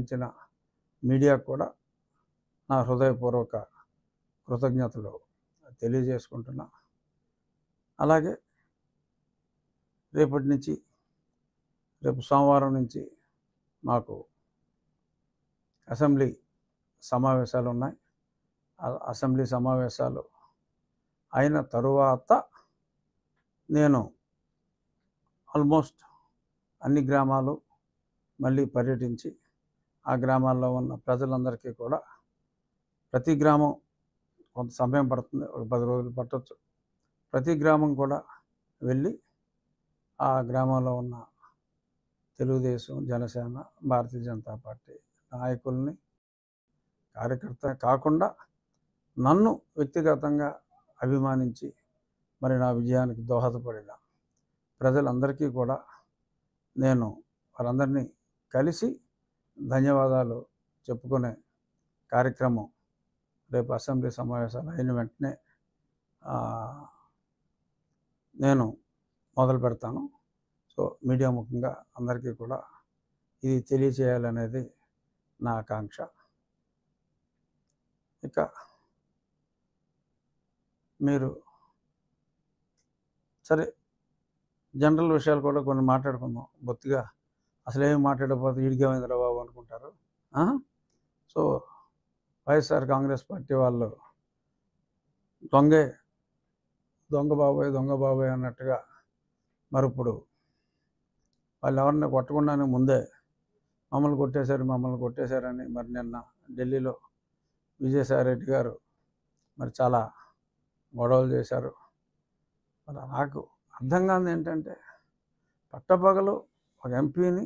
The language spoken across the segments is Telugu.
ఇచ్చిన మీడియాకు కూడా నా హృదయపూర్వక కృతజ్ఞతలు తెలియజేసుకుంటున్నా. అలాగే రేపటి నుంచి రేపు సోమవారం నుంచి మాకు అసెంబ్లీ సమావేశాలు ఉన్నాయి. అసెంబ్లీ సమావేశాలు అయిన తరువాత నేను ఆల్మోస్ట్ అన్ని గ్రామాలు మళ్ళీ పర్యటించి ఆ గ్రామాల్లో ఉన్న ప్రజలందరికీ కూడా ప్రతి గ్రామం కొంత సమయం పడుతుంది, ఒక 10 రోజులు పట్టవచ్చు. ప్రతి గ్రామం కూడా వెళ్ళి ఆ గ్రామంలో ఉన్న తెలుగుదేశం, జనసేన, భారతీయ జనతా పార్టీ నాయకుల్ని, కార్యకర్త కాకుండా నన్ను వ్యక్తిగతంగా అభిమానించి మరి నా విజయానికి దోహదపడిన ప్రజలందరికీ కూడా నేను వారందరినీ కలిసి ధన్యవాదాలు చెప్పుకునే కార్యక్రమం రేపు అసెంబ్లీ సమావేశాలు అయిన వెంటనే నేను మొదలు పెడతాను. సో మీడియా ముఖంగా అందరికీ కూడా ఇది తెలియచేయాలనేది నా ఆకాంక్ష. ఇక మీరు సరే జనరల్ విషయాలు కూడా కొన్ని మాట్లాడుకుందాం. బొత్తిగా అసలేమి మాట్లాడకపోతే ఈడికేమైందిరా బాబు అనుకుంటారు. సో వైఎస్ఆర్ కాంగ్రెస్ పార్టీ వాళ్ళు దొంగ బాబాయ్ అన్నట్టుగా మరి ఇప్పుడు వాళ్ళు ఎవరిని కొట్టకుండానే ముందే మమ్మల్ని కొట్టేశారని మరి నిన్న ఢిల్లీలో విజయసాయిరెడ్డి గారు మరి చాలా గొడవలు చేశారు. మరి నాకు అర్థం కాదు ఏంటంటే, పట్టపగలు ఒక ఎంపీని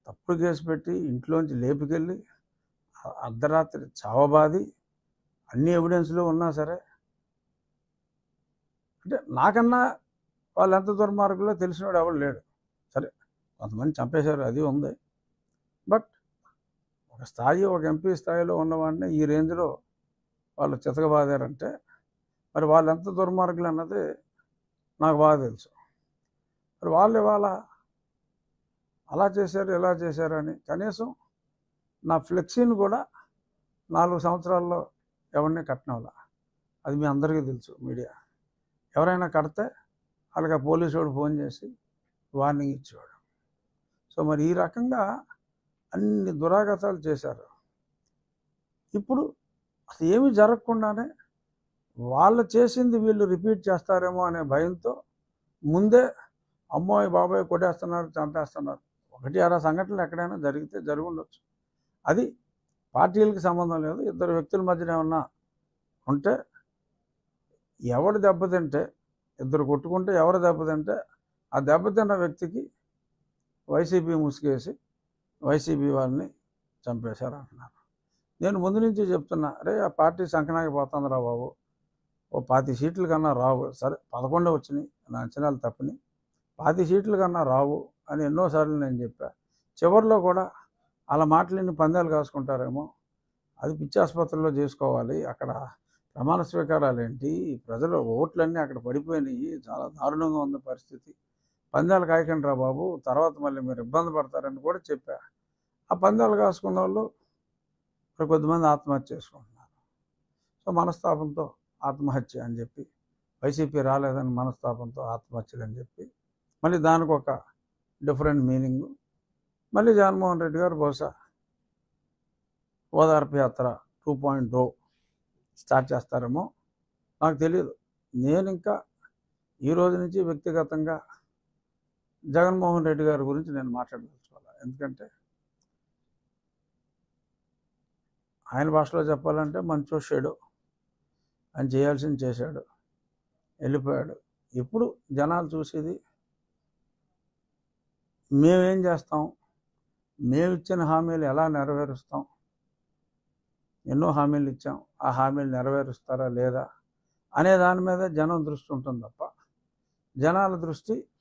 తప్పుడు కేసు పెట్టి ఇంట్లోంచి లేపుకెళ్ళి అర్ధరాత్రి చావబాది అన్ని ఎవిడెన్స్లు ఉన్నా సరే, అంటే నాకన్నా వాళ్ళు ఎంత దుర్మార్గులో తెలిసినవాడు ఎవడు లేడు. సరే కొంతమంది చంపేశారు, అది ఉంది. బట్ ఒక స్థాయి, ఒక ఎంపీ స్థాయిలో ఉన్నవాడిని ఈ రేంజ్లో వాళ్ళు చితకబాదారంటే మరి వాళ్ళు ఎంత దుర్మార్గులు అన్నది నాకు బాగా తెలుసు. మరి వాళ్ళు ఇవాళ అలా చేశారు, ఇలా చేశారు అని కనీసం నా ఫ్లెక్సీని కూడా 4 సంవత్సరాల్లో ఎవరిని కట్టనవలా. అది మీ అందరికీ తెలుసు. మీడియా ఎవరైనా కడితే వాళ్ళకి ఆ పోలీసు వాడు ఫోన్ చేసి వార్నింగ్ ఇచ్చేవాడు. సో మరి ఈ రకంగా అన్ని దురాగతాలు చేశారు. ఇప్పుడు అసలు ఏమీ జరగకుండానే వాళ్ళు చేసింది వీళ్ళు రిపీట్ చేస్తారేమో అనే భయంతో ముందే అమ్మోయ్ బాబాయ్ కొట్టేస్తున్నారు, చంపేస్తున్నారు. 1-6 సంఘటనలు ఎక్కడైనా జరిగి ఉండొచ్చు. అది పార్టీలకి సంబంధం లేదు. ఇద్దరు వ్యక్తుల మధ్యన ఏమన్నా ఉంటే ఎవడు దెబ్బతింటే, ఇద్దరు కొట్టుకుంటే ఎవరు దెబ్బతింటే ఆ దెబ్బతిన్న వ్యక్తికి వైసీపీ ముసుగేసి వైసీపీ వాళ్ళని చంపేశారు అంటున్నారు. నేను ముందు నుంచి చెప్తున్నా, అరే ఆ పార్టీ సంకనాకి పోతుందిరా బాబు, ఓ 20 సీట్ల కన్నా రావు. సరే 11 వచ్చినాయి, నా అంచనాలు తప్పని. 20 సీట్ల కన్నా రావు అని ఎన్నోసార్లు నేను చెప్పా. చివరిలో కూడా అలా మాటలని పందాలు కాసుకుంటారేమో, అది పిచ్చి ఆసుపత్రిలో చేసుకోవాలి. అక్కడ ప్రమాణ స్వీకారాలు ఏంటి, ప్రజల ఓట్లన్నీ అక్కడ పడిపోయినాయి, చాలా దారుణంగా ఉంది పరిస్థితి, పందాలు కాయకండి రా బాబు, తర్వాత మళ్ళీ మీరు ఇబ్బంది పడతారని కూడా చెప్పా. ఆ పందాలు కాసుకున్న వాళ్ళు మరి కొద్దిమంది ఆత్మహత్య చేసుకుంటున్నారు. సో మనస్తాపంతో ఆత్మహత్య అని చెప్పి, వైసీపీ రాలేదని మనస్తాపంతో ఆత్మహత్యలు అని చెప్పి, మళ్ళీ దానికి ఒక డిఫరెంట్ మీనింగు. మళ్ళీ జగన్మోహన్ రెడ్డి గారు బహుశా ఓదార్పు యాత్ర 2.0 స్టార్ట్ చేస్తారేమో, నాకు తెలియదు. నేను ఇంకా ఈ రోజు నుంచి వ్యక్తిగతంగా జగన్మోహన్ రెడ్డి గారి గురించి నేను మాట్లాడదలుచుకోవాలి. ఎందుకంటే ఆయన భాషలో చెప్పాలంటే మంచోషాడు, ఆయన చేయాల్సింది చేశాడు, వెళ్ళిపోయాడు. ఇప్పుడు జనాలు చూసేది మేమేం చేస్తాం, మేము ఇచ్చిన హామీలు ఎలా నెరవేరుస్తాం, ఎన్నో హామీలు ఇచ్చాం, ఆ హామీలు నెరవేరుస్తారా లేదా అనే దాని మీద జనం దృష్టి ఉంటుంది తప్ప జనాల దృష్టి